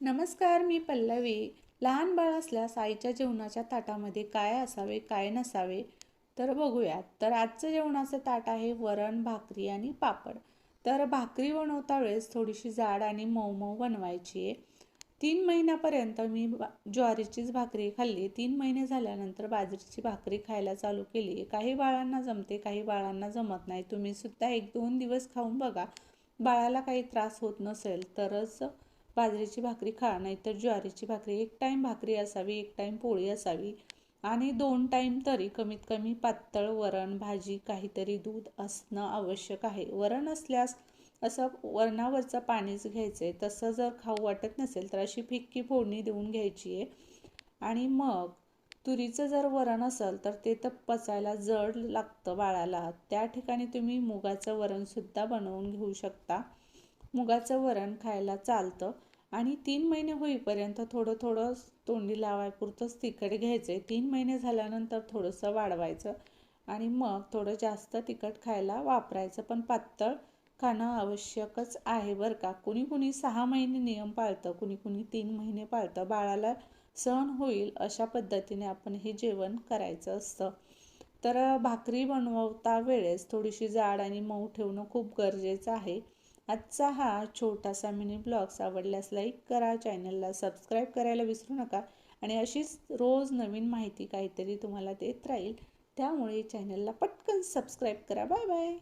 नमस्कार, मी पल्लवी. लहान बाळ असल्यास आईच्या जेवणाच्या ताटामध्ये काय असावे, काय नसावे तर बघूयात. तर आजचं जेवणाचं ताट आहे वरण, भाकरी आणि पापड. तर भाकरी बनवता वेळेस थोडीशी जाड आणि मऊ मऊ बनवायची आहे. 3 महिन्यापर्यंत मी ज्वारीचीच भाकरी खाल्ली. 3 महिने झाल्यानंतर बाजरीची भाकरी खायला चालू केली. काही बाळांना जमते, काही बाळांना जमत नाही. तुम्ही सुद्धा 1-2 दिवस खाऊन बघा. बाळाला काही त्रास होत नसेल तरच बाजरीची भाकरी खा, नाहीतर ज्वारीची भाकरी. 1 टाईम भाकरी असावी, 1 टाईम पोळी असावी आणि 2 टाईम तरी कमीत कमी पातळ वरण, भाजी, काहीतरी दूध असणं आवश्यक आहे. वरण असल्यास असं वरणावरचं पाणीच घ्यायचं आहे. तसं जर खाऊ वाटत नसेल तर अशी फिक्की फोडणी देऊन घ्यायची आहे. आणि मग तुरीचं जर वरण असेल तर ते तर पचायला जड लागतं बाळाला. त्या ठिकाणी तुम्ही मुगाचं वरणसुद्धा बनवून घेऊ शकता. मुगाचं वरण खायला चालतं. आणि 3 महिने होईपर्यंत थोडं थोडं तोंडी लावायपुरतंच तिखट घ्यायचं आहे. 3 महिने झाल्यानंतर थोडंसं वाढवायचं आणि मग थोडं जास्त तिखट खायला वापरायचं. पण पातळ खाणं आवश्यकच आहे बरं का. कुणी कुणी 6 महिने नियम पाळतं, कुणी कुणी 3 महिने पाळतं. बाळाला सहन होईल अशा पद्धतीने आपण हे जेवण करायचं असतं. तर भाकरी बनवता वेळेस थोडीशी जाड आणि मऊ ठेवणं खूप गरजेचं आहे. आजचा हा छोटासा मिनी ब्लॉग्स आवडल्यास लाईक करा, चॅनलला सबस्क्राईब करायला विसरू नका आणि अशीच रोज नवीन माहिती काहीतरी तुम्हाला देत राहील. त्यामुळे चॅनलला पटकन सबस्क्राईब करा. Bye bye.